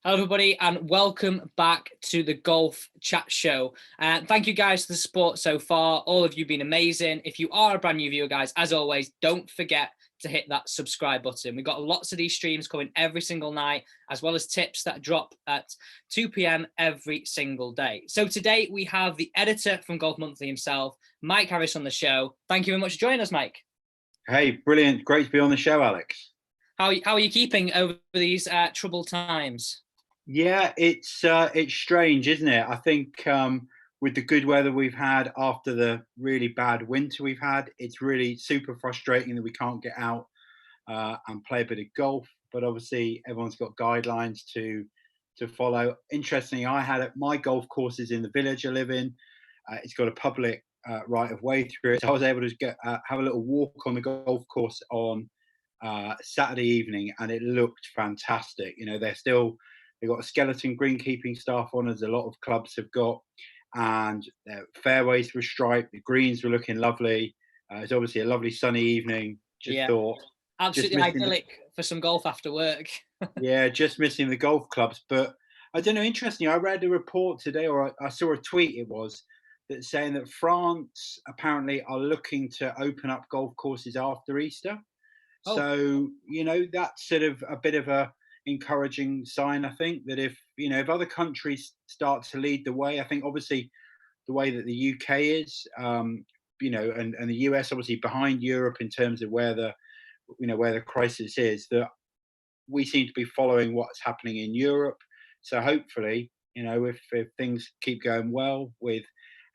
Hello, everybody, and welcome back to the Golf Chat Show. Thank you guys for the support so far. All of you have been amazing. If you are a brand new viewer, guys, as always, don't forget to hit that subscribe button. We've got lots of these streams coming every single night, as well as tips that drop at 2 p.m. every single day. So today we have the editor from Golf Monthly himself, Mike Harris, on the show. Thank you very much for joining us, Mike. Hey, brilliant. Great to be on the show, Alex. How are you keeping over these troubled times? Yeah, it's strange, isn't it? I think with the good weather we've had after the really bad winter we've had, it's really super frustrating that we can't get out and play a bit of golf. But obviously, everyone's got guidelines to follow. Interestingly, I had my golf courses in the village I live in. It's got a public right of way through it, so I was able to have a little walk on the golf course on Saturday evening, and it looked fantastic. You know, they've got a skeleton greenkeeping staff on, as a lot of clubs have got, and their fairways were striped. The greens were looking lovely. It's obviously a lovely sunny evening. Absolutely idyllic for some golf after work. Yeah, just missing the golf clubs. But I don't know. Interesting. I read a report today, or I saw a tweet. It was that saying that France apparently are looking to open up golf courses after Easter. Oh. So, you know, that's sort of a bit of a encouraging sign. I think that if other countries start to lead the way, I think obviously the way that the UK is, and the US obviously behind Europe in terms of where the crisis is, that we seem to be following what's happening in Europe. So hopefully, if things keep going well with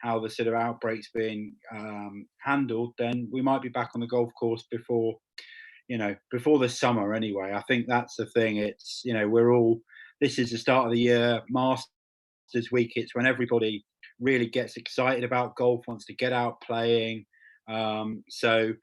how the sort of outbreaks being handled, then we might be back on the golf course before the summer anyway. I think that's the thing. It's, this is the start of the year, Masters week. It's when everybody really gets excited about golf, wants to get out playing. So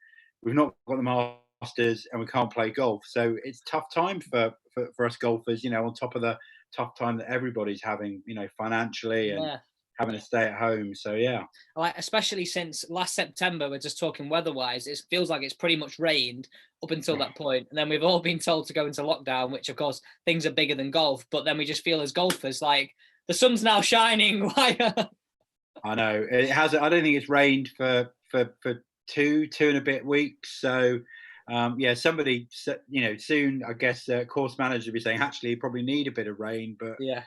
we've not got the Masters and we can't play golf. So it's a tough time for us golfers, on top of the tough time that everybody's having, financially and having to stay at home. So yeah, like especially since last September, we're just talking weather-wise, it feels like it's pretty much rained up until that point, and then we've all been told to go into lockdown, which of course things are bigger than golf. But then we just feel as golfers like the sun's now shining. I know it has. I don't think it's rained for two and a bit weeks. So somebody, soon I guess course manager will be saying actually you probably need a bit of rain, but yeah.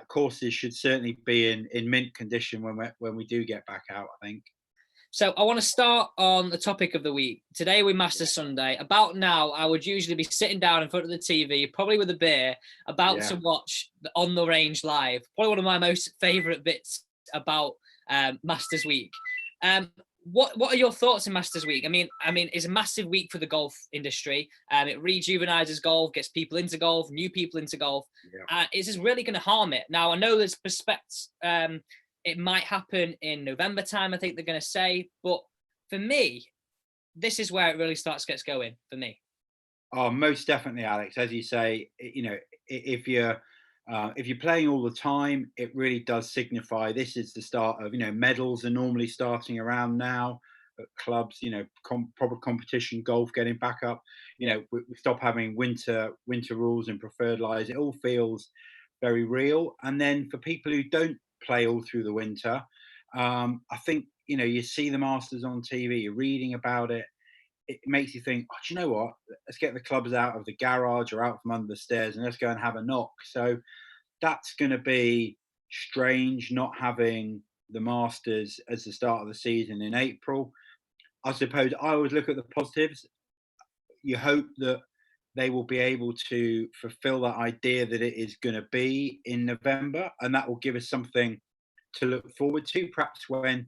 Courses should certainly be in mint condition when we do get back out, I think. So I want to start on the topic of the week. Today we Masters Sunday. About now, I would usually be sitting down in front of the TV, probably with a beer, about to watch On the Range live. Probably one of my most favourite bits about Masters Week. What are your thoughts in Masters Week? I mean, it's a massive week for the golf industry. It rejuvenizes golf, gets people into golf, new people into golf. Is this really going to harm it? Now, I know there's prospects. It might happen in November time, I think they're going to say. But for me, this is where it really gets going for me. Oh, most definitely, Alex. As you say, if you're playing all the time, it really does signify this is the start of, medals are normally starting around now at clubs, proper competition, golf getting back up, we stop having winter rules and preferred lies. It all feels very real. And then for people who don't play all through the winter, I think, you see the Masters on TV, you're reading about it. It makes you think, oh, do you know what? Let's get the clubs out of the garage or out from under the stairs and let's go and have a knock. So that's going to be strange not having the Masters as the start of the season in April. I suppose I always look at the positives. You hope that they will be able to fulfill that idea that it is going to be in November, and that will give us something to look forward to. Perhaps when,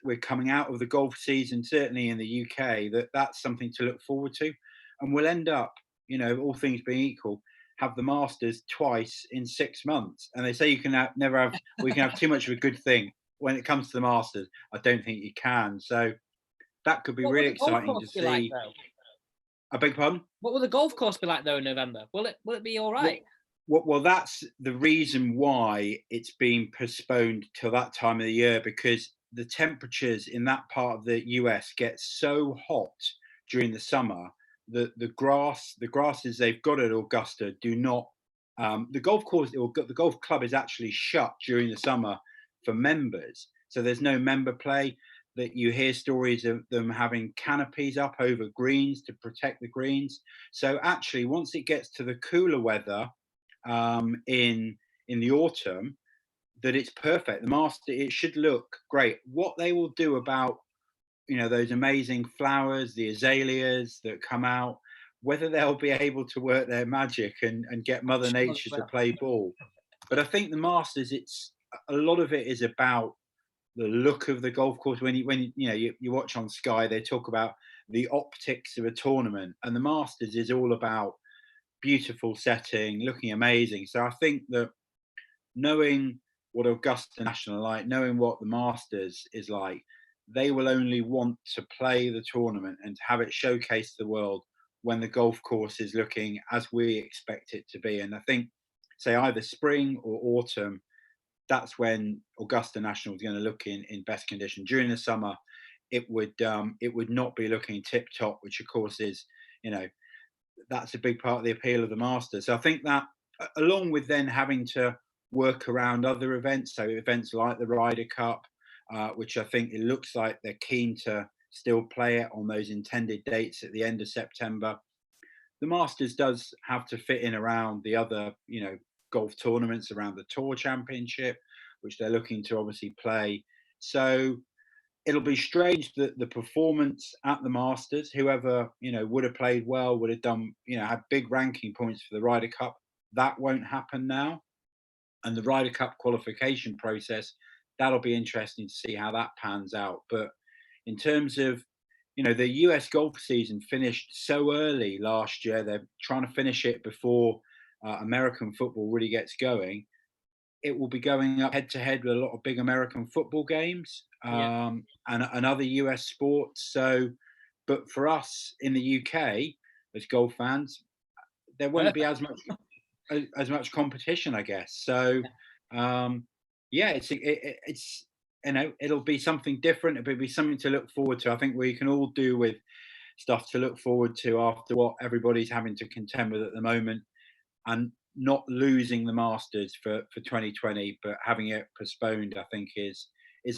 we're coming out of the golf season, certainly in the UK, that's something to look forward to. And we'll end up, all things being equal, have the Masters twice in 6 months. And they say you can we can have too much of a good thing when it comes to the Masters. I don't think you can. So that could be really exciting to see. Like, I beg your pardon? What will the golf course be like though in November? Will it be all right? Well, that's the reason why it's been postponed till that time of the year, because the temperatures in that part of the US get so hot during the summer that the grasses they've got at Augusta do not The golf course or the golf club is actually shut during the summer for members, so there's no member play. That you hear stories of them having canopies up over greens to protect the greens. So actually, once it gets to the cooler weather in the autumn, that it's perfect. The master, it should look great. What they will do about those amazing flowers, the azaleas that come out, whether they'll be able to work their magic and get Mother Sure, Nature to well. play ball. But I think the Masters, it's a lot of it is about the look of the golf course. When you watch on Sky, they talk about the optics of a tournament, and the Masters is all about beautiful setting, looking amazing. So I think that knowing what Augusta National are like, knowing what the Masters is like, they will only want to play the tournament and to have it showcased to the world when the golf course is looking as we expect it to be. And I think, say, either spring or autumn, that's when Augusta National is going to look in best condition. During the summer, it would not be looking tip top, which of course is, you know, that's a big part of the appeal of the Masters. So I think that, along with then having to work around other events, so events like the Ryder Cup, which I think it looks like they're keen to still play it on those intended dates at the end of September. The Masters does have to fit in around the other, golf tournaments around the Tour Championship, which they're looking to obviously play. So it'll be strange that the performance at the Masters, whoever would have played well, would have done, had big ranking points for the Ryder Cup. That won't happen now, and the Ryder Cup qualification process, that'll be interesting to see how that pans out. But in terms of the US golf season finished so early last year, they're trying to finish it before American football really gets going. It will be going up head to head with a lot of big American football games, Yeah. and other US sports. So, but for us in the UK as golf fans, there won't be Perfect. as much competition, I guess. So, yeah, it's it'll be something different. It'll be something to look forward to. I think we can all do with stuff to look forward to after what everybody's having to contend with at the moment, and not losing the Masters for 2020, but having it postponed, I think is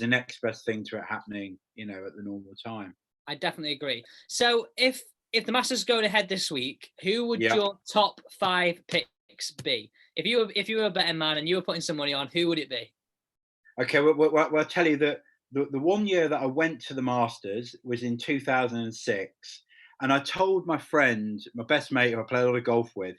the next best thing to it happening, at the normal time. I definitely agree. So if the Masters is going ahead this week, who would Yeah. your top 5 picks be? If you were a betting man and you were putting some money on, who would it be? Okay, well, I'll tell you that the one year that I went to the Masters was in 2006, and I told my friend, my best mate, who I play a lot of golf with,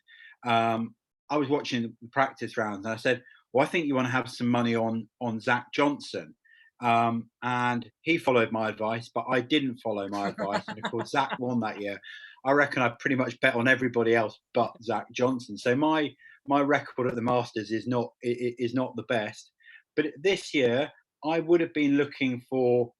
I was watching the practice rounds, and I said, "Well, I think you want to have some money on Zach Johnson." And he followed my advice, but I didn't follow my advice, and of course, Zach won that year. I reckon I pretty much bet on everybody else but Zach Johnson. So my record at the Masters is not the best. But this year, I would have been looking for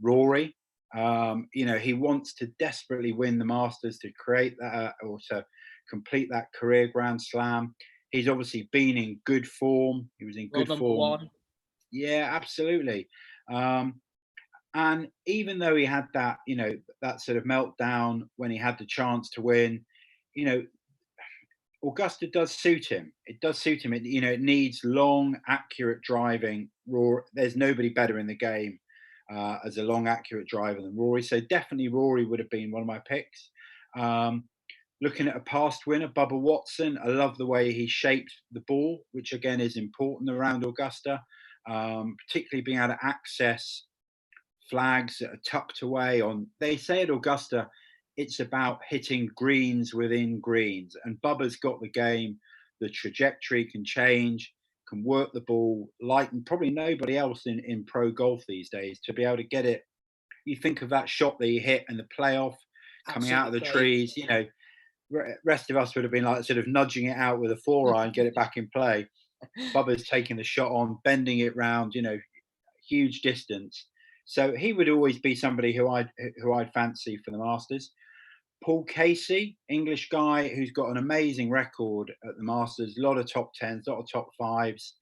Rory. He wants to desperately win the Masters to create that or to complete that career Grand Slam. He's obviously been in good form. He was in World good number form. one. Yeah, absolutely. Um, and even though he had that sort of meltdown when he had the chance to win, you know, Augusta does suit him. It does suit him. It needs long, accurate driving. There's nobody better in the game as a long, accurate driver than Rory. So definitely Rory would have been one of my picks. Um, Looking at a past winner, Bubba Watson, I love the way he shaped the ball, which again is important around Augusta, particularly being able to access flags that are tucked away on. They say at Augusta, it's about hitting greens within greens, and Bubba's got the game. The trajectory can change, can work the ball like probably nobody else in pro golf these days to be able to get it. You think of that shot that he hit in the playoff coming out of the Absolutely trees, rest of us would have been like sort of nudging it out with a 4-iron, get it back in play. Bubba's taking the shot on, bending it round, huge distance. So he would always be somebody who I'd fancy for the Masters. Paul Casey, English guy who's got an amazing record at the Masters, a lot of top tens, a lot of top fives.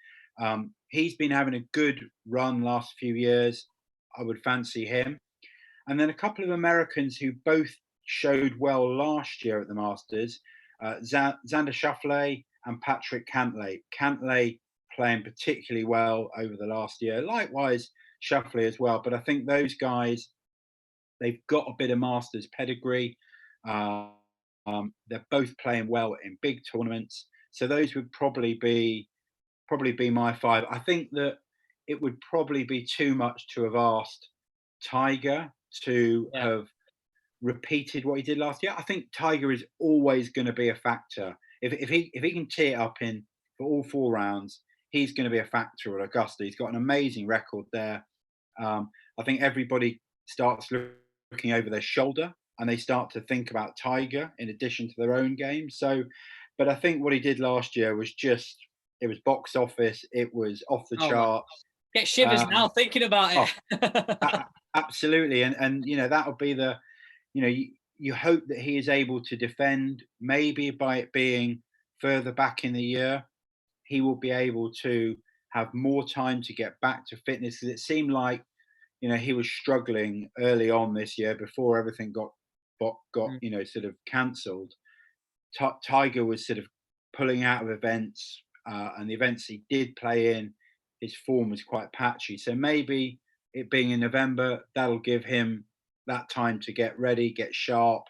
He's been having a good run last few years. I would fancy him. And then a couple of Americans who both showed well last year at the Masters, Xander Schauffele and Patrick Cantlay. Cantlay playing particularly well over the last year. Likewise, Schauffele as well. But I think those guys, they've got a bit of Masters pedigree. They're both playing well in big tournaments. So those would probably be my five. I think that it would probably be too much to have asked Tiger to Yeah. have repeated what he did last year. I think Tiger is always going to be a factor. If he can tee it up in for all 4 rounds, he's going to be a factor at Augusta. He's got an amazing record there. I think everybody starts looking over their shoulder and they start to think about Tiger in addition to their own game. So, but I think what he did last year was just, it was box office. It was off the charts. Get shivers now thinking about it. Absolutely. And, that'll be the, you hope that he is able to defend, maybe by it being further back in the year, he will be able to have more time to get back to fitness. Because it seemed like, he was struggling early on this year before everything got sort of cancelled. Tiger was sort of pulling out of events, and the events he did play in, his form was quite patchy. So maybe it being in November, that'll give him that time to get ready, get sharp.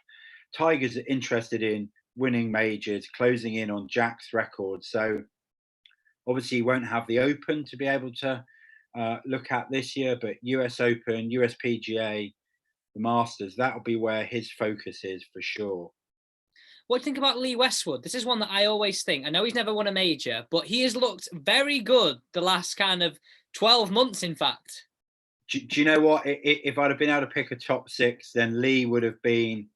Tiger's interested in winning majors, closing in on Jack's record. So obviously he won't have the Open to be able to look at this year, but US Open, US PGA, the Masters, that'll be where his focus is for sure. What do you think about Lee Westwood? This is one that I always think. I know he's never won a major, but he has looked very good the last kind of 12 months, in fact. Do you know what? If I'd have been able to pick a top 6, then Lee would have been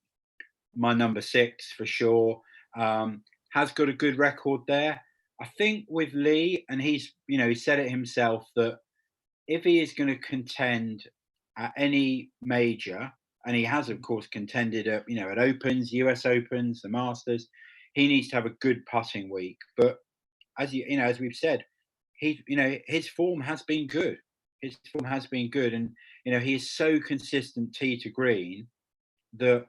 my number 6 for sure. Has got a good record there. I think with Lee, and he's, he said it himself, that if he is going to contend at any major, and he has, of course, contended at, at Opens, US Opens, the Masters, he needs to have a good putting week. But as as we've said, his form has been good. His form has been good, and he is so consistent tee to green that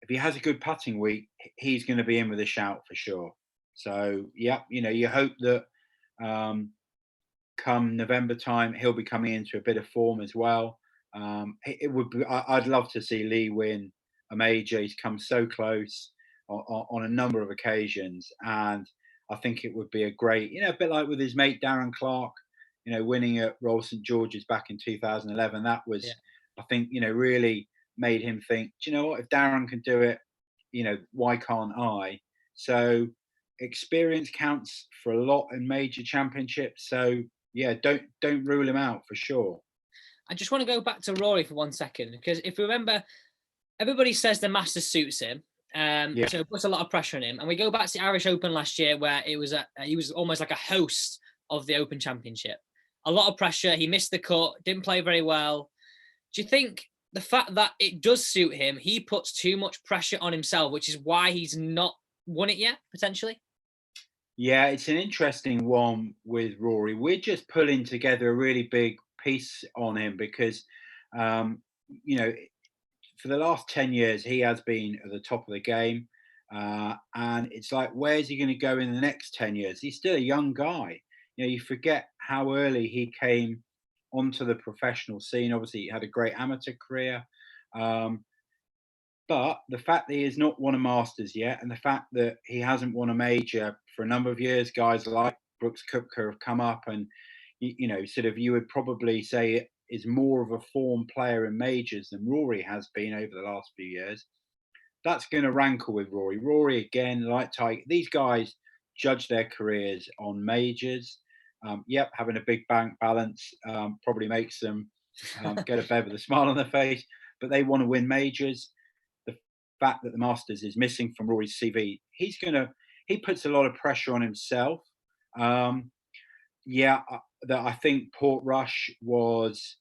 if he has a good putting week, he's going to be in with a shout for sure. So yeah, you hope that come November time he'll be coming into a bit of form as well. It would be, I'd love to see Lee win a major. He's come so close on a number of occasions, and I think it would be a great, a bit like with his mate Darren Clarke, winning at Royal St George's back in 2011. That was, I think, really made him think, do you know what, if Darren can do it, why can't I? So experience counts for a lot in major championships. So yeah, don't rule him out for sure. I just want to go back to Rory for 1 second, because if you remember, everybody says the Masters suits him. So it puts a lot of pressure on him. And we go back to the Irish Open last year, where he was almost like a host of the Open Championship. A lot of pressure. He missed the cut, didn't play very well. Do you think the fact that it does suit him, he puts too much pressure on himself, which is why he's not won it yet, potentially? Yeah, it's an interesting one with Rory. We're just pulling together a really big piece on him because, for the last 10 years, he has been at the top of the game. And it's like, where's he going to go in the next 10 years? He's still a young guy. You forget how early he came onto the professional scene. Obviously, he had a great amateur career. But the fact that he has not won a Masters yet, and the fact that he hasn't won a major for a number of years, guys like Brooks Koepka have come up and, you would probably say is more of a form player in majors than Rory has been over the last few years. That's going to rankle with Rory. Rory, again, like Tiger, these guys judge their careers on majors. Having a big bank balance probably makes them get a bed with a smile on their face, but they want to win majors. The fact that the Masters is missing from Rory's CV, he puts a lot of pressure on himself. That I think Portrush was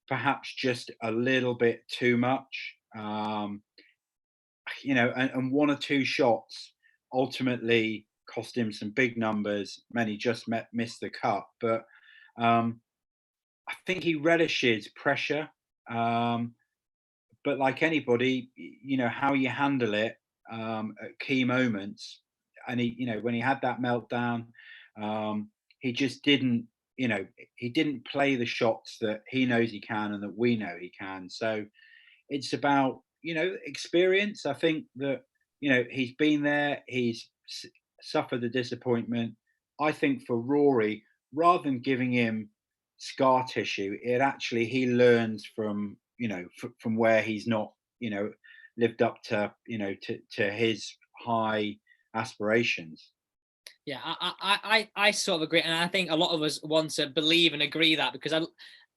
perhaps just a little bit too much. And 1 or 2 shots ultimately cost him some big numbers. Many just missed the cut, but I think he relishes pressure. But like anybody, how you handle it at key moments, and when he had that meltdown, he just didn't, he didn't play the shots that he knows he can and that we know he can. So it's about, experience. I think that, he's been there, he's suffered the disappointment. I think for Rory, rather than giving him scar tissue, he learns from, from where he's not, lived up to, to his high aspirations. Yeah, I sort of agree, and I think a lot of us want to believe and agree that, because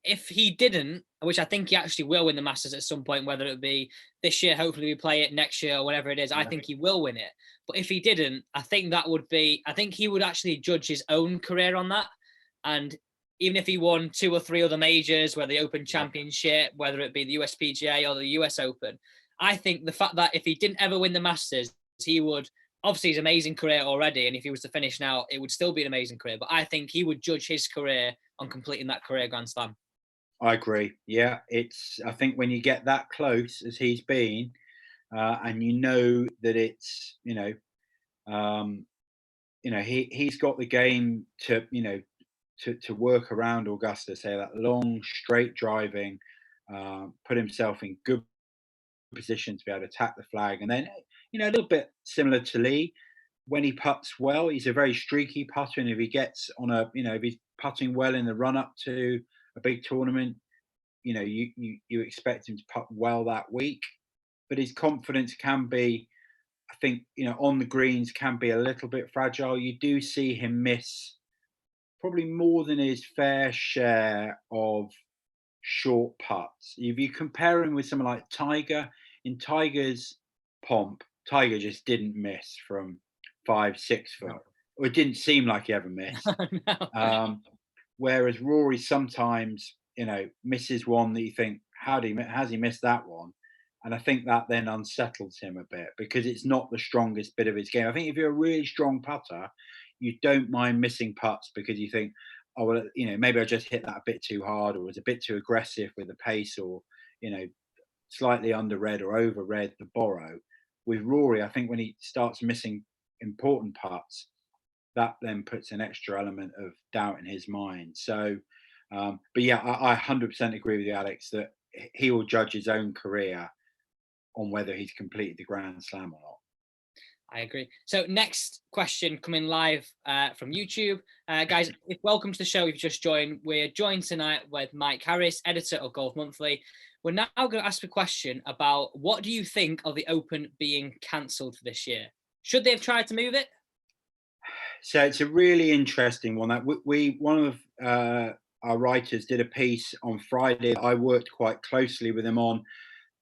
if he didn't, which I think he actually will win the Masters at some point, whether it be this year, hopefully we play it next year or whatever it is, I think he will win it. But if he didn't, I think he would actually judge his own career on that. And even if he won 2 or 3 other majors, whether the Open Championship, whether it be the USPGA or the US Open, I think the fact that if he didn't ever win the Masters, he would, obviously, his amazing career already, and if he was to finish now, it would still be an amazing career. But I think he would judge his career on completing that career Grand Slam. I agree. Yeah, I think when you get that close as he's been, and that it's, he's got the game to, to work around Augusta, say that long straight driving, put himself in good position to be able to attack the flag, and then, a little bit similar to Lee. When he puts well, he's a very streaky putter, and if he gets on if he's putting well in the run up to a big tournament, you expect him to putt well that week. But his confidence can be, I think, on the greens can be a little bit fragile. You do see him miss probably more than his fair share of short putts. If you compare him with someone like Tiger, in Tiger's pomp, Tiger just didn't miss from 5-6 foot. No. Or it didn't seem like he ever missed. No. Whereas Rory sometimes, misses one that you think, has he missed that one? And I think that then unsettles him a bit, because it's not the strongest bit of his game. I think if you're a really strong putter, you don't mind missing putts because you think, oh, well, maybe I just hit that a bit too hard, or was a bit too aggressive with the pace, or, slightly under-read or over-read the borrow. With Rory, I think when he starts missing important putts, that then puts an extra element of doubt in his mind. So, but yeah, I 100% agree with you, Alex, that he will judge his own career on whether he's completed the Grand Slam or not. I agree. So next question coming live from YouTube. Guys, welcome to the show. If you've just joined, we're joined tonight with Mike Harris, editor of Golf Monthly. We're now going to ask a question about, what do you think of the Open being cancelled for this year? Should they have tried to move it? So it's a really interesting one. That one of our writers did a piece on Friday. I worked quite closely with him on.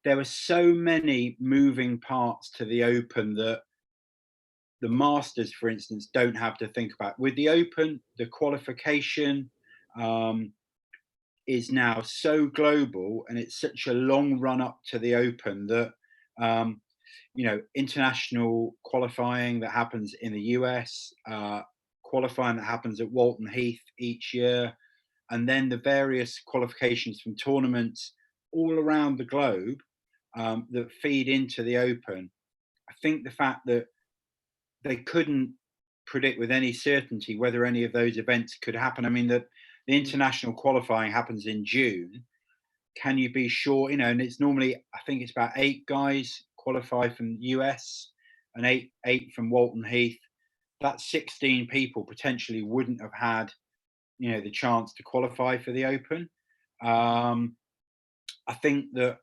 There were so many moving parts to the Open that the Masters, for instance, don't have to think about. With the Open, the qualification is now so global, and it's such a long run up to the Open that international qualifying that happens in the US, qualifying that happens at Walton Heath each year, and then the various qualifications from tournaments all around the globe that feed into the Open. I think the fact that they couldn't predict with any certainty whether any of those events could happen. I mean, the international qualifying happens in June. Can you be sure? And it's normally, I think it's about 8 guys qualify from the US and eight from Walton Heath. That's 16 people potentially wouldn't have had, the chance to qualify for the Open. I think that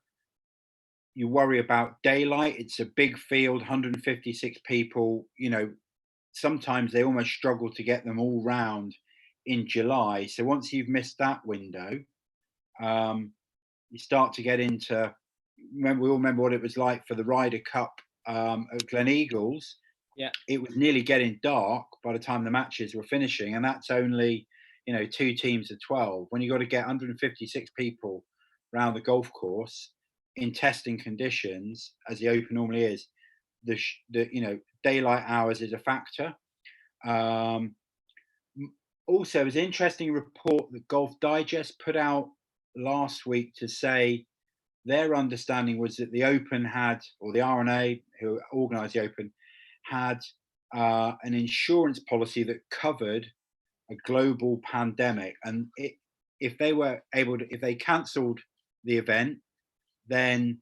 you worry about daylight. It's a big field, 156 people. Sometimes they almost struggle to get them all round in July. So once you've missed that window, you start to get into. We all remember what it was like for the Ryder Cup at Glen Eagles. Yeah, it was nearly getting dark by the time the matches were finishing, and that's only 2 teams of 12. When you got to get 156 people around the golf course in testing conditions, as the Open normally is, the daylight hours is a factor. Also, it was an interesting report that Golf Digest put out last week to say their understanding was that the Open had, or the R&A who organised the Open, had an insurance policy that covered a global pandemic, and if they were able to, if they cancelled the event, then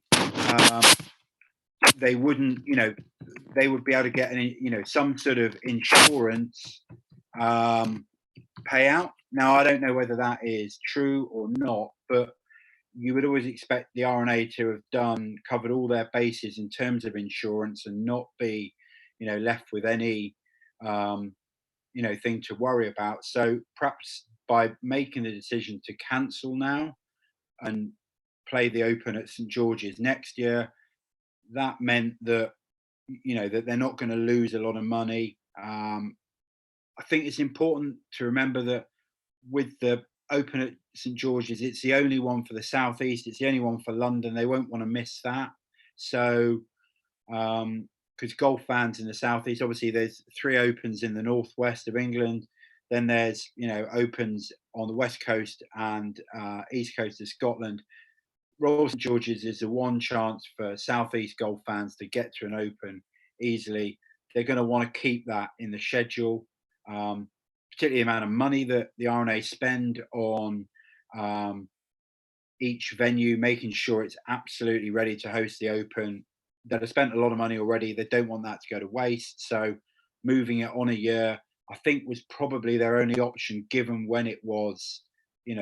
they wouldn't, they would be able to get some sort of insurance payout. Now, I don't know whether that is true or not, but you would always expect the R&A to have covered all their bases in terms of insurance and not be, left with any, thing to worry about. So perhaps by making the decision to cancel now and play the Open at St George's next year, that meant that, that they're not going to lose a lot of money. I think it's important to remember that with the Open at St George's, it's the only one for the Southeast. It's the only one for London. They won't want to miss that. So, because golf fans in the Southeast, obviously there's 3 Opens in the Northwest of England. Then there's, Opens on the West Coast and East Coast of Scotland. Royal St George's is the one chance for Southeast golf fans to get to an Open easily. They're going to want to keep that in the schedule. Particularly the amount of money that the R&A spend on each venue, making sure it's absolutely ready to host the Open. That have spent a lot of money already. They don't want that to go to waste. So moving it on a year, I think, was probably their only option, given when it was,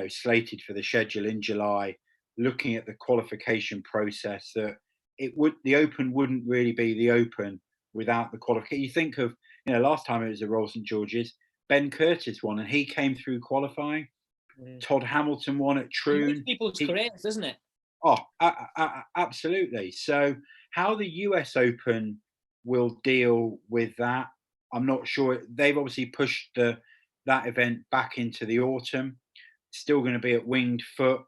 slated for the schedule in July. Looking at the qualification process, that the Open wouldn't really be the Open without the qualification. You think of, last time it was the Royal St George's, Ben Curtis won, and he came through qualifying. Todd Hamilton won at Troon. People's careers, doesn't it? Oh, absolutely. So how the US Open will deal with that, I'm not sure. They've obviously pushed that event back into the autumn. Still going to be at Winged Foot.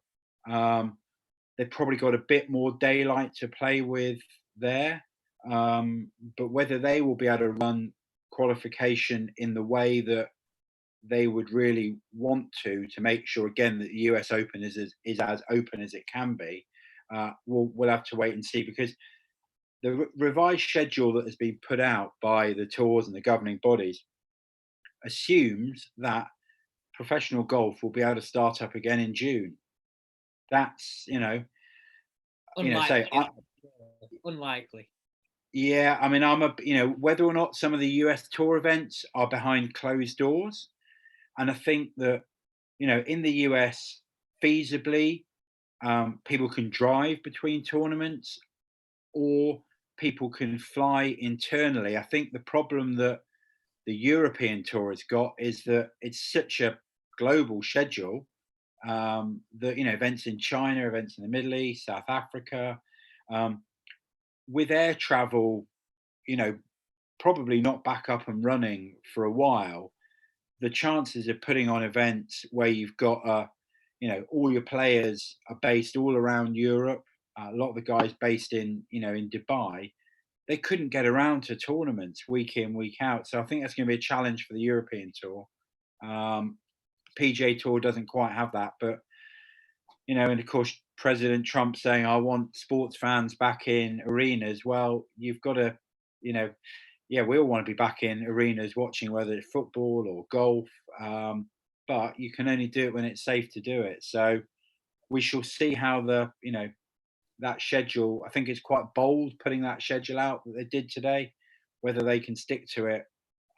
They've probably got a bit more daylight to play with there. But whether they will be able to run qualification in the way that they would really want to make sure, again, that the US Open is as open as it can be, we'll have to wait and see, because the revised schedule that has been put out by the tours and the governing bodies assumes that professional golf will be able to start up again in June. That's, unlikely. Unlikely. Yeah, I mean, whether or not some of the US tour events are behind closed doors. And I think that, in the US, feasibly, people can drive between tournaments or people can fly internally. I think the problem that the European tour has got is that it's such a global schedule, that, events in China, events in the Middle East, South Africa, with air travel, probably not back up and running for a while. The chances of putting on events where you've got all your players are based all around Europe, a lot of the guys based in Dubai, they couldn't get around to tournaments week in, week out. So I think that's going to be a challenge for the European tour. PGA Tour doesn't quite have that, but and of course President Trump saying, I want sports fans back in arenas. Well, you've got to, we all want to be back in arenas watching, whether it's football or golf, but you can only do it when it's safe to do it. So we shall see how that schedule, I think it's quite bold putting that schedule out that they did today. Whether they can stick to it,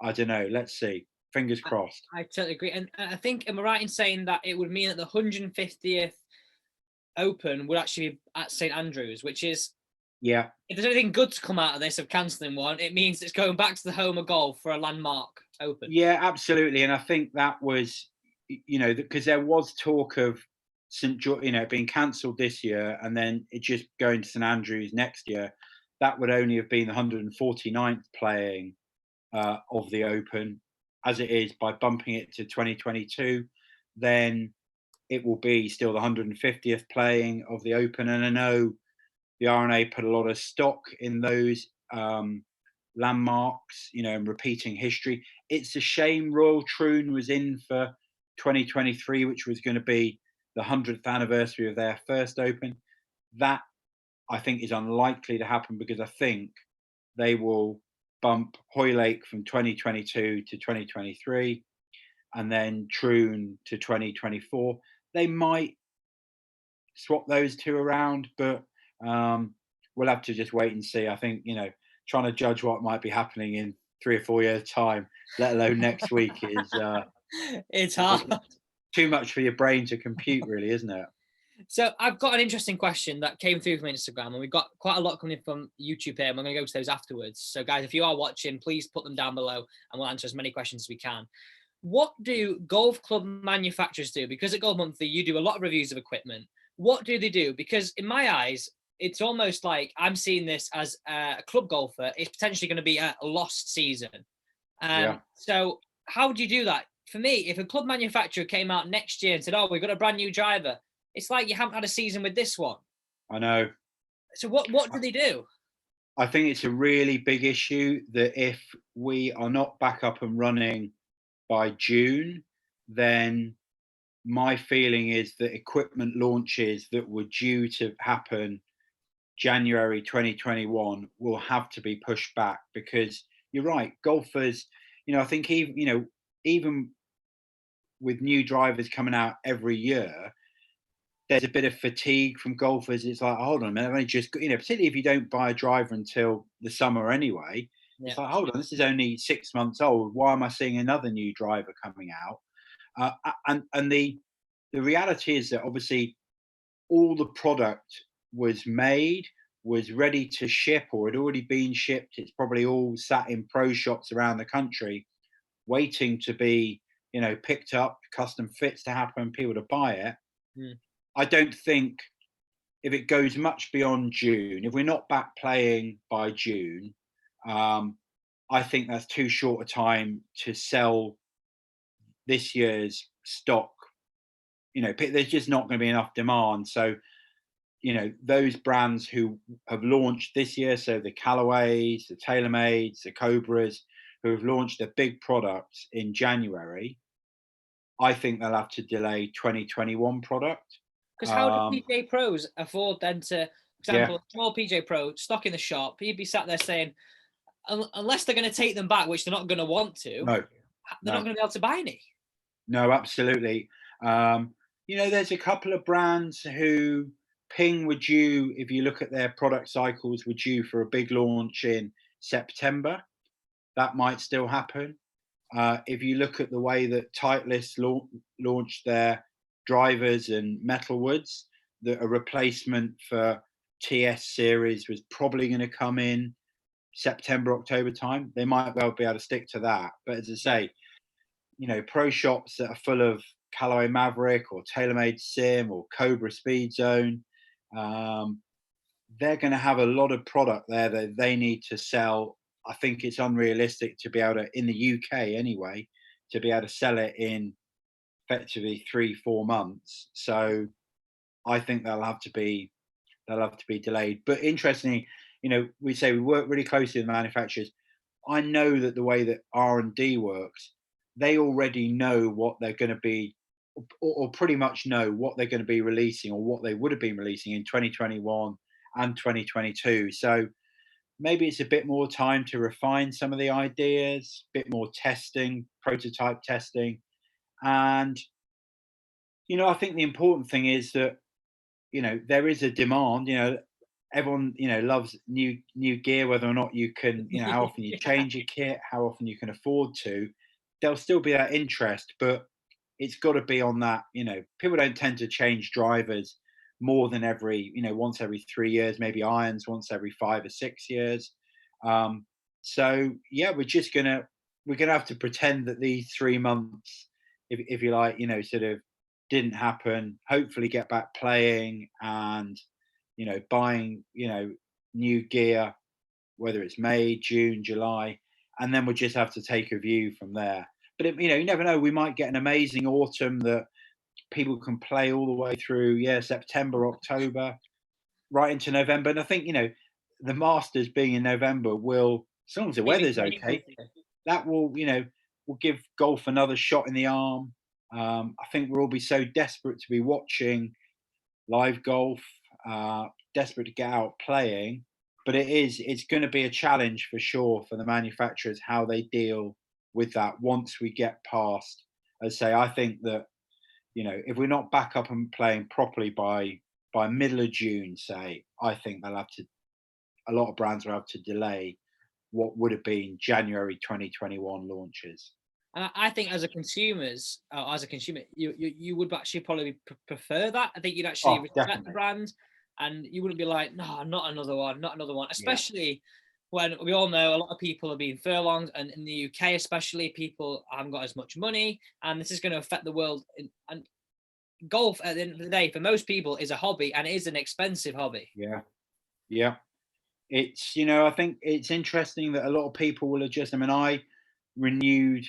I don't know. Let's see. Fingers crossed. I totally agree. And I think, am I right in saying that it would mean that the 150th Open would actually be at St Andrews, which is, yeah, if there's anything good to come out of this, of cancelling one, it means it's going back to the home of golf for a landmark Open. Yeah, absolutely. And I think that was, because there was talk of St George, being cancelled this year and then it just going to St Andrews next year. That would only have been the 149th playing of the Open. As it is, by bumping it to 2022, then it will be still the 150th playing of the Open. And I know the R&A put a lot of stock in those landmarks, and repeating history. It's a shame Royal Troon was in for 2023, which was going to be the 100th anniversary of their first Open. That, I think, is unlikely to happen, because I think they will bump Hoylake from 2022 to 2023, and then Troon to 2024. They might swap those two around, but we'll have to just wait and see. I think, trying to judge what might be happening in 3 or 4 years' time, let alone next week, is it's hard. Too much for your brain to compute, really, isn't it? So I've got an interesting question that came through from Instagram, and we've got quite a lot coming from YouTube here, and we're going to go to those afterwards. So guys, if you are watching, please put them down below and we'll answer as many questions as we can. What do golf club manufacturers do? Because at Golf Monthly, you do a lot of reviews of equipment. What do they do? Because in my eyes, it's almost like I'm seeing this as a club golfer. It's potentially going to be a lost season. So how do you do that? For me, if a club manufacturer came out next year and said, "Oh, we've got a brand new driver," it's like you haven't had a season with this one. I know. So what do they do? I think it's a really big issue that if we are not back up and running by June, then my feeling is that equipment launches that were due to happen January 2021 will have to be pushed back, because you're right, golfers, I think even with new drivers coming out every year, there's a bit of fatigue from golfers. It's like, hold on a minute, I've only just, particularly if you don't buy a driver until the summer anyway, it's like, hold on, this is only 6 months old. Why am I seeing another new driver coming out? And the reality is that obviously all the product was made, was ready to ship, or had already been shipped. It's probably all sat in pro shops around the country, waiting to be, picked up, custom fits to happen, people to buy it. I don't think if it goes much beyond June, if we're not back playing by June, I think that's too short a time to sell this year's stock. There's just not going to be enough demand. So, those brands who have launched this year, so the Callaways, the TaylorMades, the Cobras, who have launched their big products in January, I think they'll have to delay 2021 product. Because how do PGA pros afford then to, for example, small PGA pro stock in the shop, he'd be sat there saying, unless they're going to take them back, which they're not going to want to, they're not going to be able to buy any. No, absolutely. There's a couple of brands who Ping were due, if you look at their product cycles, were due for a big launch in September. That might still happen. If you look at the way that Titleist launched their drivers and metalwoods, that a replacement for TS series was probably going to come in September, October time. They might well be able to stick to that. But as I say, pro shops that are full of Callaway Maverick or TaylorMade Sim or Cobra Speed Zone, they're going to have a lot of product there that they need to sell. I think it's unrealistic to be able to, in the UK anyway, to be able to sell it in effectively 3-4 months. So I think they'll have to be delayed. But interestingly, we say we work really closely with manufacturers. I know that the way that R&D works, they already know what they're going to be, or pretty much know what they're going to be releasing, or what they would have been releasing in 2021 and 2022. So maybe it's a bit more time to refine some of the ideas, a bit more testing, prototype testing. And, I think the important thing is that, there is a demand. Everyone, loves new gear, whether or not you can, how often you change your kit, how often you can afford to. There'll still be that interest, but it's got to be on that. People don't tend to change drivers more than once every 3 years, maybe irons once every 5 or 6 years. So yeah, we're gonna have to pretend that these 3 months, if you like, sort of didn't happen. Hopefully get back playing and, buying, new gear, whether it's May, June, July, and then we'll just have to take a view from there. But you never know. We might get an amazing autumn that people can play all the way through, September, October, right into November. And I think, the Masters being in November will, as long as the weather's okay, that will give golf another shot in the arm. I think we'll all be so desperate to be watching live golf, desperate to get out playing. but it's going to be a challenge for sure for the manufacturers how they deal with that once we get past. As I say, I think that if we're not back up and playing properly by middle of June, say, I think they'll have to. A lot of brands will have to delay what would have been January 2021 launches. And I think as a consumer, you would actually probably prefer that. I think you'd actually respect the brand, and you wouldn't be like, no, not another one, not another one. Especially when we all know a lot of people are being furlonged, and in the UK especially, people haven't got as much money, and this is going to affect the world. And golf, at the end of the day, for most people, is a hobby, and it is an expensive hobby. Yeah. It's I think it's interesting that a lot of people will adjust. I mean, I renewed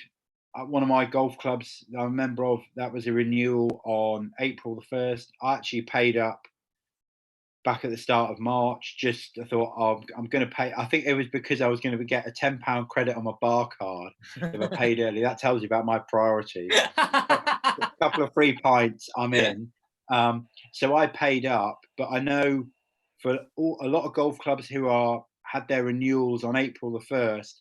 one of my golf clubs that I'm a member of. That was a renewal on April the 1st. I actually paid up back at the start of March. Just I thought, oh, I'm going to pay. I think it was because I was going to get a £10 credit on my bar card if I paid early. That tells you about my priorities. A couple of free pints, I'm in. So I paid up, but I know for a lot of golf clubs who had their renewals on April the 1st,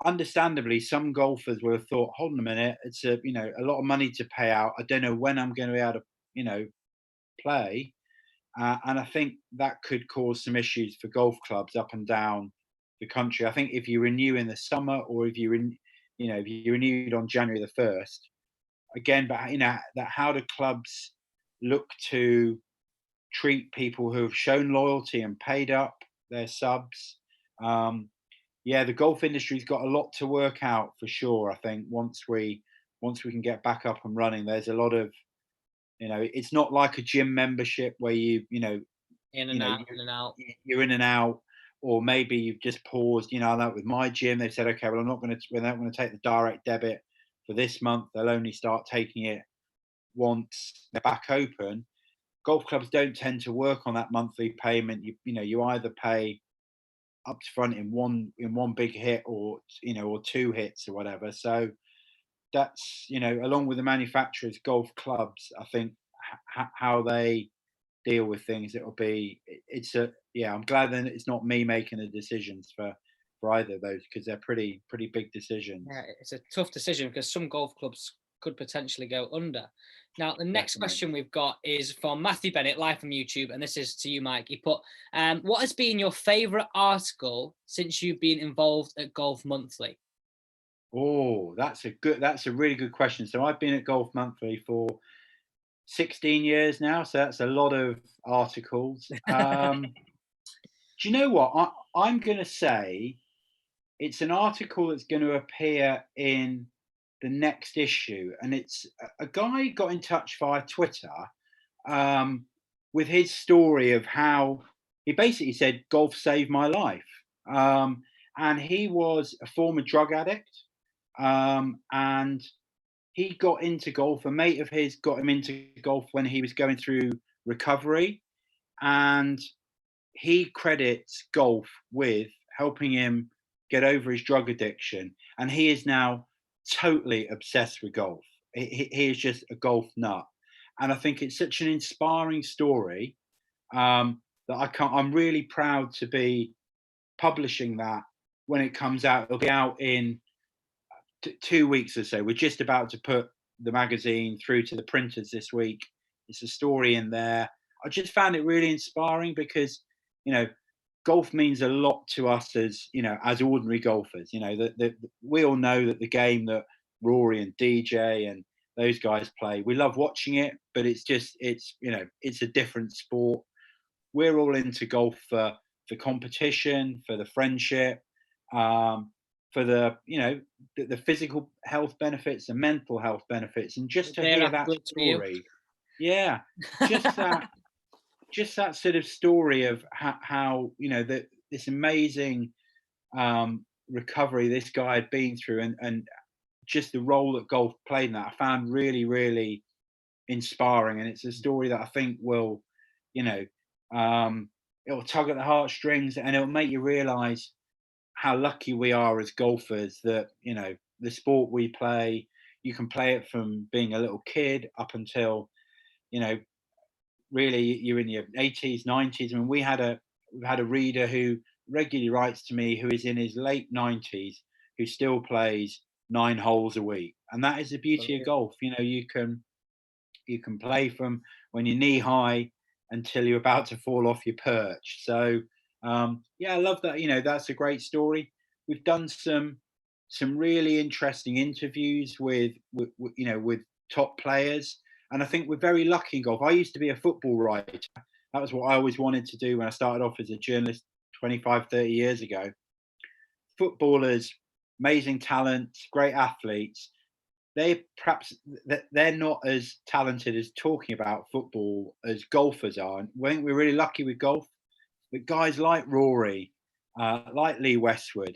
understandably, some golfers will have thought, hold on a minute, it's a lot of money to pay out. I don't know when I'm going to be able to play, and I think that could cause some issues for golf clubs up and down the country. I think if you renew in the summer, or if you renewed on January the 1st, again, but that how do clubs look to treat people who have shown loyalty and paid up their subs? The golf industry's got a lot to work out for sure. I think once we can get back up and running, there's a lot of it's not like a gym membership where in and out. You're in and out, or maybe you've just paused. Like with my gym, they said, okay, well, we're not going to take the direct debit for this month. They'll only start taking it once they're back open. Golf clubs don't tend to work on that monthly payment. You either pay up front in one big hit, or two hits or whatever. So that's along with the manufacturers, golf clubs, I think how they deal with things, I'm glad that it's not me making the decisions for either of those, because they're pretty big decisions. Yeah, it's a tough decision because some golf clubs could potentially go under. Now, the next question we've got is from Matthew Bennett, live from YouTube, and this is to you, Mike. He put, what has been your favourite article since you've been involved at Golf Monthly? Oh, that's a really good question. So I've been at Golf Monthly for 16 years now, so that's a lot of articles. Do you know what? I'm going to say it's an article that's going to appear in the next issue, and it's a guy got in touch via Twitter with his story of how he basically said golf saved my life, and he was a former drug addict, and he got into golf. A mate of his got him into golf when he was going through recovery, and he credits golf with helping him get over his drug addiction, and he is now totally obsessed with golf. He is just a golf nut, and I think it's such an inspiring story that I'm really proud to be publishing that when it comes out. It'll be out in 2 weeks or so. We're just about to put the magazine through to the printers this week. It's a story in there. I just found it really inspiring because golf means a lot to us as as ordinary golfers. We all know that the game that Rory and DJ and those guys play, we love watching it, but it's a different sport. We're all into golf for competition, for the friendship, for the the physical health benefits, the mental health benefits, and just to hear that story, just that sort of story of how this amazing recovery this guy had been through, and just the role that golf played in that, I found really, really inspiring. And it's a story that I think will, it'll tug at the heartstrings, and it'll make you realise how lucky we are as golfers that the sport we play, you can play it from being a little kid up until really you're in your 80s, 90s. I mean, we had we've had a reader who regularly writes to me who is in his late 90s who still plays 9 holes a week, and that is the beauty of golf. You can play from when you're knee high until you're about to fall off your perch. So yeah, I love that. That's a great story. We've done some really interesting interviews with top players, and I think we're very lucky in golf. I used to be a football writer. That was what I always wanted to do when I started off as a journalist 25, 30 years ago. Footballers, amazing talents, great athletes, they're not as talented as talking about football as golfers are. And I think we're really lucky with golf. But guys like Rory, like Lee Westwood,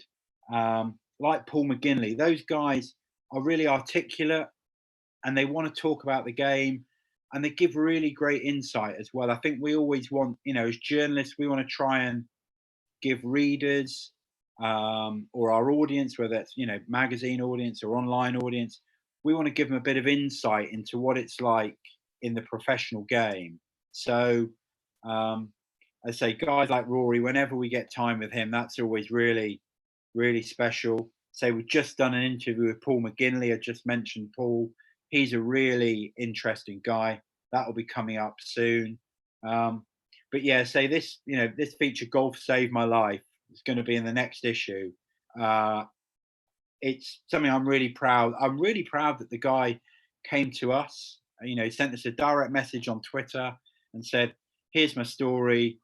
like Paul McGinley, those guys are really articulate and they want to talk about the game and they give really great insight as well. I think we always want, as journalists, we want to try and give readers or our audience, whether it's magazine audience or online audience, we want to give them a bit of insight into what it's like in the professional game. So I say guys like Rory, whenever we get time with him, that's always really, really special. Say we've just done an interview with Paul McGinley. I just mentioned Paul. He's a really interesting guy. That will be coming up soon. But yeah, say this, this feature, Golf Saved My Life, is going to be in the next issue. It's something I'm really proud. I'm really proud that the guy came to us. He sent us a direct message on Twitter and said, "Here's my story.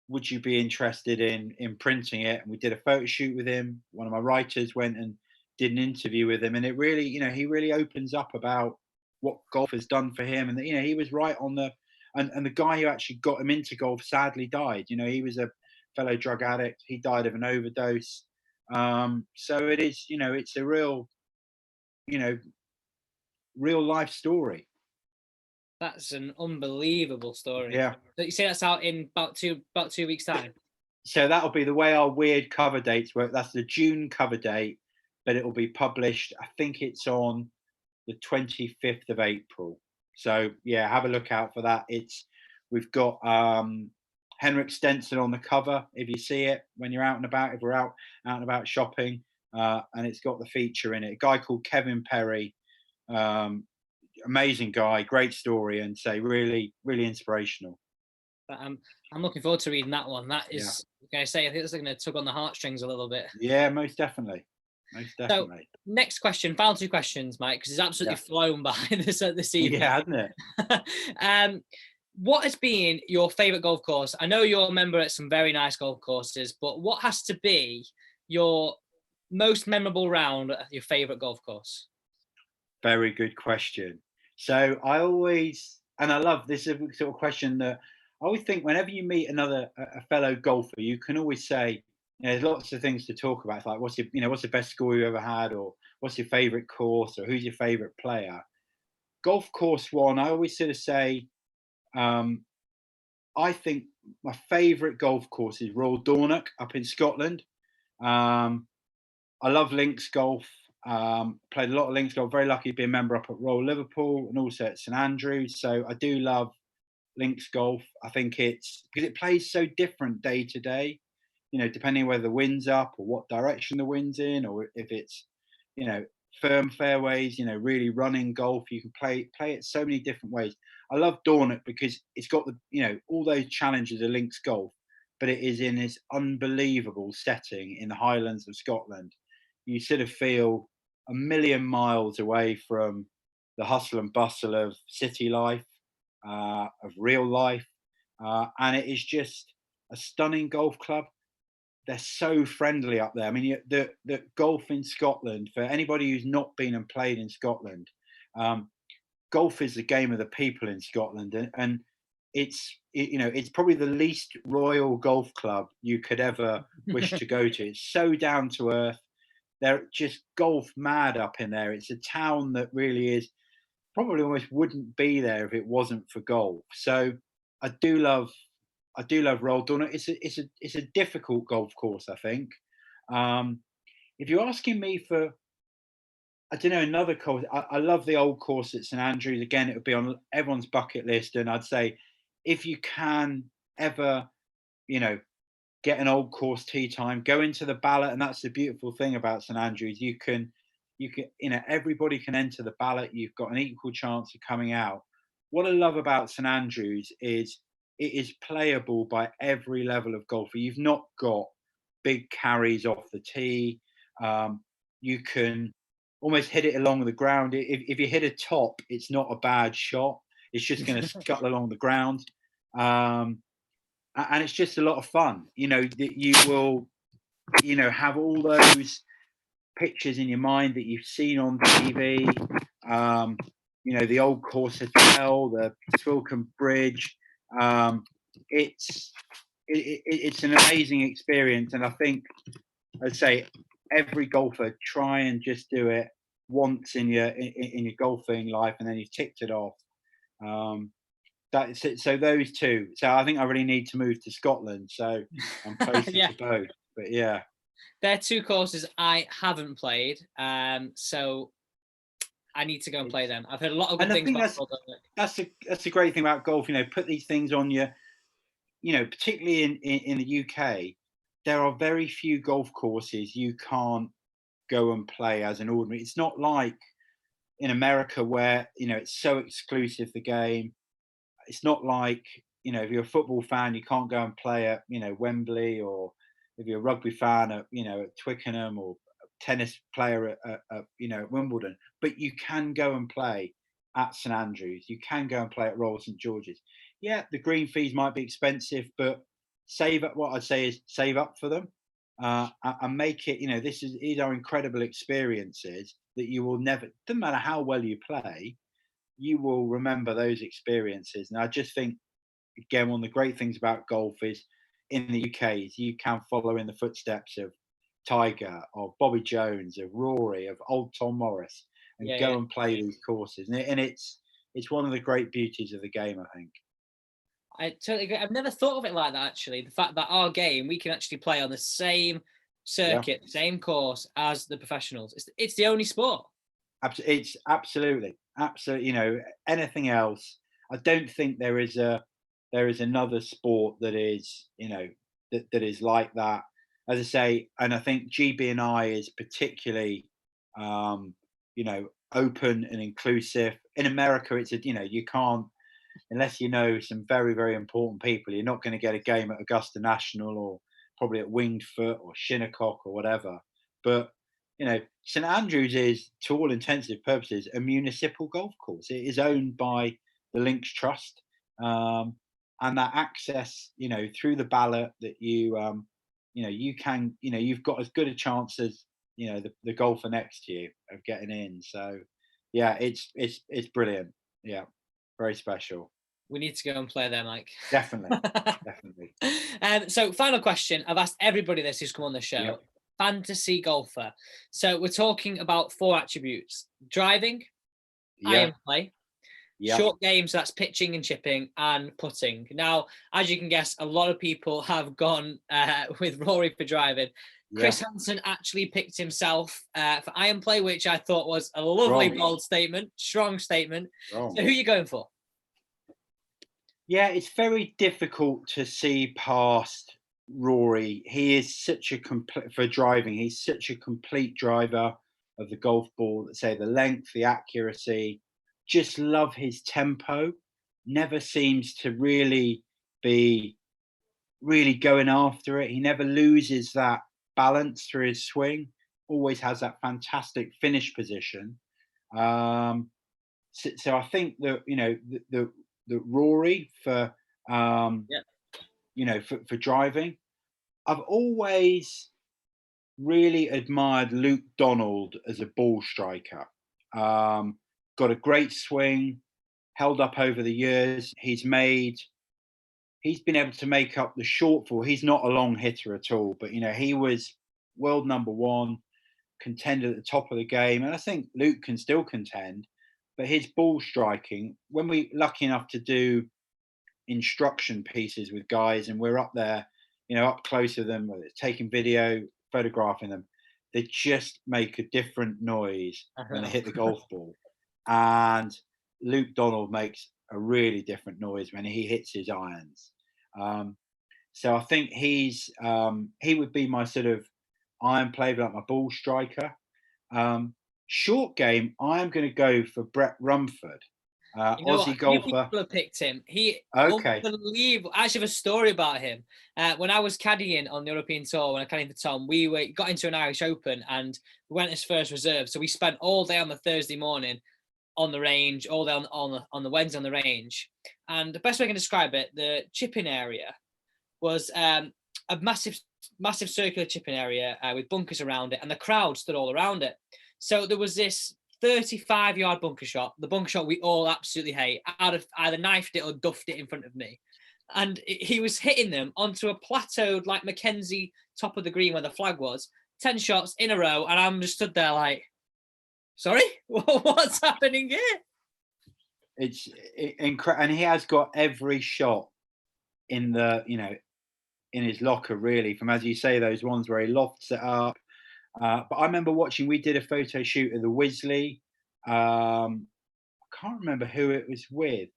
Would you be interested in printing it?" And we did a photo shoot with him. One of my writers went and did an interview with him, and it really, he really opens up about what golf has done for him. And he was right on the. And the guy who actually got him into golf sadly died. He was a fellow drug addict. He died of an overdose. So it is, it's a real, real life story. That's an unbelievable story. Yeah. So you say that's out in about 2 weeks' time. So that'll be the way our weird cover dates work. That's the June cover date, but it will be published. I think it's on the 25th of April. So yeah, have a look out for that. We've got Henrik Stenson on the cover. If you see it when you're out and about, if we're out and about shopping, and it's got the feature in it. A guy called Kevin Perry, amazing guy, great story, and really, really inspirational. I'm looking forward to reading that one. That is, I think it's going to tug on the heartstrings a little bit. Yeah, most definitely. Most definitely. So, next question, final 2 questions, Mike, because it's absolutely flown by this evening. Yeah, hasn't it? What has been your favourite golf course? I know you're a member at some very nice golf courses, but what has to be your most memorable round at your favourite golf course? Very good question. So I love this is a sort of question that I always think whenever you meet a fellow golfer, you can always say, there's lots of things to talk about. It's like, what's the best score you ever had, or what's your favourite course, or who's your favourite player? Golf course one, I always sort of say, I think my favourite golf course is Royal Dornoch up in Scotland. I love links golf. Played a lot of links golf. Very lucky to be a member up at Royal Liverpool and also at St Andrews. So I do love links golf. I think it's because it plays so different day to day. Depending on whether the wind's up or what direction the wind's in, or if it's, firm fairways, really running golf. You can play it so many different ways. I love Dornoch because it's got all those challenges of links golf, but it is in this unbelievable setting in the Highlands of Scotland. You sort of feel a million miles away from the hustle and bustle of city life, of real life, and it is just a stunning golf club. They're so friendly up there. I mean, the golf in Scotland, for anybody who's not been and played in Scotland, golf is the game of the people in Scotland, and it's probably the least royal golf club you could ever wish to go to. It's so down to earth. They're just golf mad up in there. It's a town that really is probably almost wouldn't be there if it wasn't for golf. So I do love Royal Dornoch. It's a difficult golf course, I think. If you're asking me for, I don't know, another course, I love the old course at St Andrews. Again, it would be on everyone's bucket list, and I'd say if you can ever, get an old course tee time, go into the ballot, and that's the beautiful thing about St Andrews. You can, everybody can enter the ballot. You've got an equal chance of coming out. What I love about St Andrews is it is playable by every level of golfer. You've not got big carries off the tee. You can almost hit it along the ground. If you hit a top, it's not a bad shot. It's just going to scuttle along the ground. And it's just a lot of fun. You will, have all those pictures in your mind that you've seen on TV. The old course hotel, the Twilcombe Bridge. It's an amazing experience, and I think I'd say every golfer try and just do it once in your golfing life, and then you've ticked it off. That's it. So those two. So I think I really need to move to Scotland. So I'm closer to both. But yeah, they're two courses I haven't played. So I need to go and play them. I've heard a lot of good things about that's a great thing about golf. Put these things on your, particularly in the UK, there are very few golf courses you can't go and play as an ordinary. It's not like in America where it's so exclusive, the game. It's not like, if you're a football fan, you can't go and play at, Wembley, or if you're a rugby fan at, at Twickenham, or a tennis player at Wimbledon. But you can go and play at St Andrews. You can go and play at Royal St George's. Yeah, the green fees might be expensive, but save up. What I'd say is save up for them and make it. These are incredible experiences that you will never. Doesn't matter how well you play, you will remember those experiences. And I just think, again, one of the great things about golf is in the UK is you can follow in the footsteps of Tiger, of Bobby Jones, of Rory, of old Tom Morris, and go and play these courses. And it's one of the great beauties of the game, I think. I totally agree. I've never thought of it like that, actually. The fact that our game, we can actually play on the same circuit, same course as the professionals. It's the only sport. It's absolutely. Anything else, I don't think there is another sport that is that is like that, as I say. And I think GB&I is particularly open and inclusive. In America, it's you can't, unless some very, very important people, you're not going to get a game at Augusta National, or probably at Winged Foot or Shinnecock or whatever. But St Andrews is, to all intensive purposes, a municipal golf course. It is owned by the Links Trust, and that access, through the ballot, that you can, you've got as good a chance as the golfer next to you of getting in. So yeah, it's brilliant. Yeah, very special. We need to go and play there, Mike. Definitely. Definitely. So final question. I've asked everybody this who's come on the show. Yep. Fantasy golfer. So we're talking about 4 attributes: driving, iron play, short game, so that's pitching and chipping, and putting. Now, as you can guess, a lot of people have gone with Rory for driving. Chris Hansen actually picked himself for iron play, which I thought was a lovely, bold statement, strong statement. So who are you going for? Yeah, it's very difficult to see past Rory. He is such a for driving. He's such a complete driver of the golf ball. Say the length, the accuracy. Just love his tempo. Never seems to really be going after it. He never loses that balance through his swing. Always has that fantastic finish position. So I think that the Rory for for driving. I've always really admired Luke Donald as a ball striker. Got a great swing, held up over the years. He's been able to make up the shortfall. He's not a long hitter at all, but he was world number 1, contender at the top of the game. And I think Luke can still contend, but his ball striking, when we're lucky enough to do instruction pieces with guys and we're up there, up close to them, whether it's taking video, photographing them, they just make a different noise when they hit the golf ball. And Luke Donald makes a really different noise when he hits his irons. So I think he would be my sort of iron player, like my ball striker. Um, Short game, I am going to go for Brett Rumford, You know what? Aussie A few golfer. people have picked him. He Okay, unbelievable. I actually have a story about him. When I was caddying on the European Tour, when I caddied for Tom, we got into an Irish Open and we went as first reserve. So we spent all day on the Thursday morning on the range, all day on the Wednesday on the range. And the best way I can describe it, the chipping area was a massive circular chipping area with bunkers around it, and the crowd stood all around it. So there was this 35-yard bunker shot, the bunker shot we all absolutely hate. I'd have either knifed it or duffed it in front of me. And he was hitting them onto a plateaued, like Mackenzie top of the green where the flag was, 10 shots in a row. And I'm just stood there like, sorry, what's happening here? it's incredible, and he has got every shot in the in his locker, really. From, as you say, those ones where he lofts it up. But I remember watching. We did a photo shoot at the Wisley. I can't remember who it was with,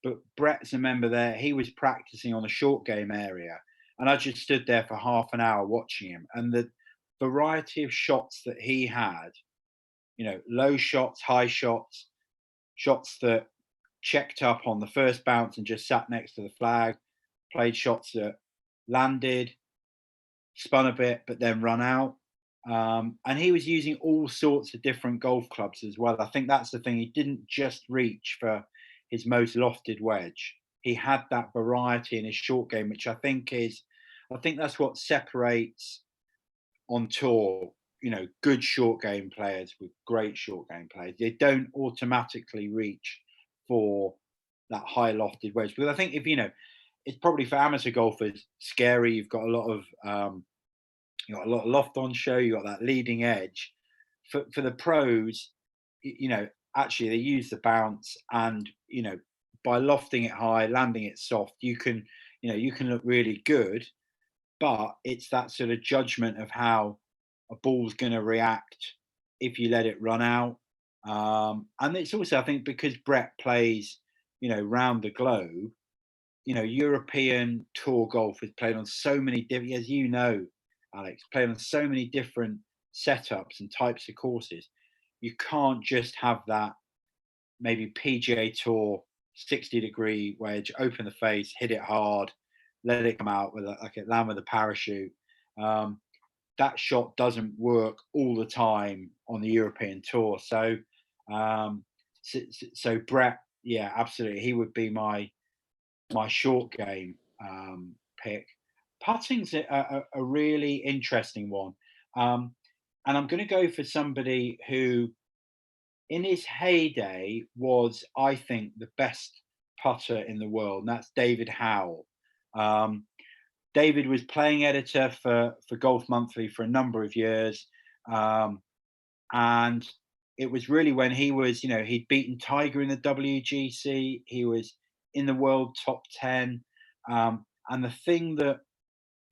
but Brett's a member there. He was practicing on the short game area, and I just stood there for half an hour watching him. And the variety of shots that he had, low shots, high shots, shots that checked up on the first bounce and just sat next to the flag, played shots that landed, spun a bit, but then run out. And he was using all sorts of different golf clubs as well. I think that's the thing. He didn't just reach for his most lofted wedge. He had that variety in his short game, which I think that's what separates on tour, good short game players with great short game players. They don't automatically reach for that high lofted wedge. Because I think it's probably for amateur golfers scary. You've got a lot of loft on show. You got that leading edge. For the pros, actually they use the bounce, and by lofting it high, landing it soft, you can look really good. But it's that sort of judgment of how a ball's going to react if you let it run out. And it's also, I think, because Brett plays, round the globe. European tour golf is played on so many different, as you know, Alex, played on so many different setups and types of courses. You can't just have that maybe PGA Tour 60-degree wedge, open the face, hit it hard, let it come out with like a land with a parachute. That shot doesn't work all the time on the European Tour. So Brett, yeah, absolutely, he would be my short game pick. Putting's a really interesting one, and I'm going to go for somebody who, in his heyday, was, I think, the best putter in the world, and that's David Howell. Um, David was playing editor for Golf Monthly for a number of years, and it was really when he was, he'd beaten Tiger in the WGC. He was in the world top 10, and the thing that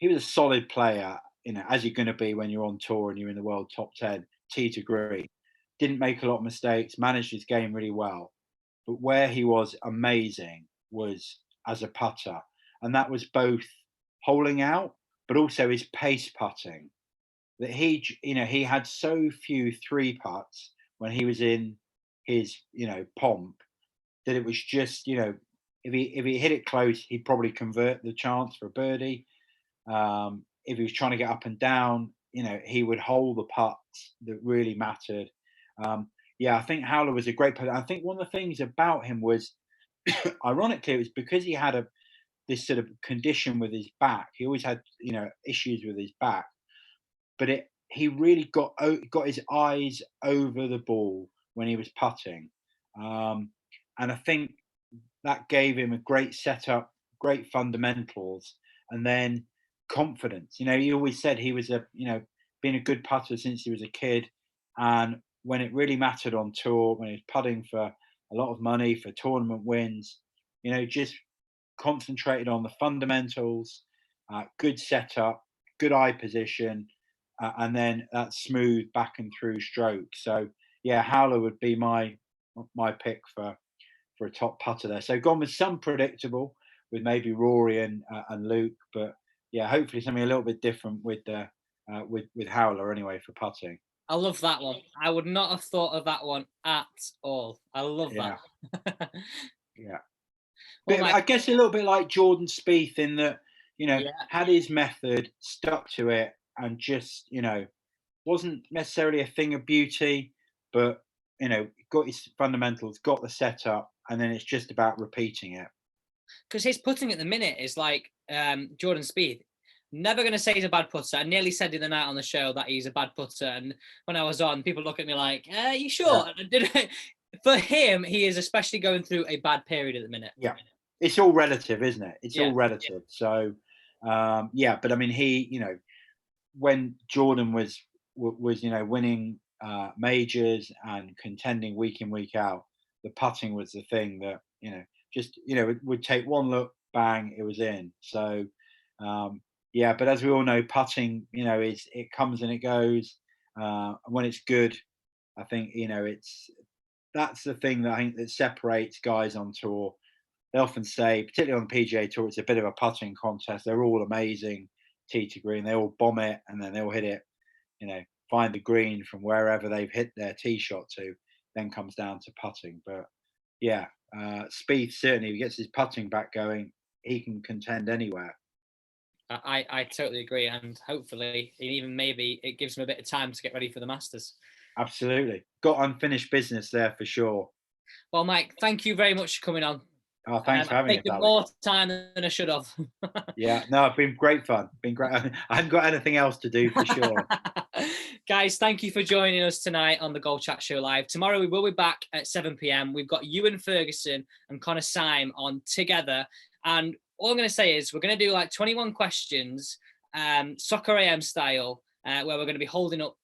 he was a solid player, as you're going to be when you're on tour and you're in the world top 10, tee to green. Didn't make a lot of mistakes, managed his game really well. But where he was amazing was as a putter. And that was both holing out, but also his pace putting. That he had so few three putts when he was in his, pomp, that it was just, if he hit it close, he'd probably convert the chance for a birdie. If he was trying to get up and down, he would hold the putts that really mattered. I think Howler was a great player. I think one of the things about him was, ironically, it was because he had this sort of condition with his back. He always had, issues with his back, but he really got his eyes over the ball when he was putting, and I think that gave him a great setup, great fundamentals, and then confidence. He always said he was been a good putter since he was a kid, and when it really mattered on tour, when he was putting for a lot of money for tournament wins, just concentrated on the fundamentals, good setup, good eye position, and then that smooth back and through stroke. So yeah, Howler would be my pick for a top putter there. So gone with some predictable with maybe Rory and Luke, but yeah, hopefully something a little bit different with Howler anyway for putting. I love that one. I would not have thought of that one at all. I love Yeah, that. yeah. Well, But Mike, I guess a little bit like Jordan Spieth in that, yeah, had his method, stuck to it, and just, wasn't necessarily a thing of beauty, but got his fundamentals, got the setup, and then it's just about repeating it. because his putting at the minute is like Jordan Spieth. Never going to say he's a bad putter. I nearly said the other night on the show that he's a bad putter, and when I was on, people look at me like, "You sure?" For him, he is especially going through a bad period at the minute. Yeah, it's all relative, isn't it? It's Yeah, all relative. So, yeah, but I mean, when Jordan was winning majors and contending week in week out, the putting was the thing that just it would take one look, bang, it was in. So yeah, but as we all know, putting is it comes and it goes. And when it's good, I think that's the thing that I think that separates guys on tour. They often say, particularly on the PGA Tour, it's a bit of a putting contest. They're all amazing tee to green. They all bomb it and then they'll hit it, find the green from wherever they've hit their tee shot to. Then comes down to putting. But yeah, Spieth certainly, if he gets his putting back going, he can contend anywhere. I totally agree, and hopefully, even maybe it gives him a bit of time to get ready for the Masters. Absolutely, got unfinished business there for sure. Well, Mike, thank you very much for coming on. Oh, thanks for I've having us, taken Alex. more time than I should have. Yeah, no, it's been great fun. Been great. I haven't got anything else to do for sure. Guys, thank you for joining us tonight on the Golf Chat Show Live. Tomorrow we will be back at 7 p.m. We've got Ewan Ferguson and Connor Syme on together. And all I'm going to say is we're going to do like 21 questions, Soccer AM style, where we're going to be holding up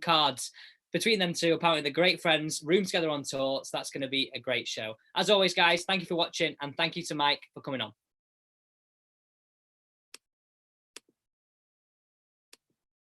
cards between them two. Apparently they're great friends, room together on tour. So that's going to be a great show. As always, guys, thank you for watching. And thank you to Mike for coming on.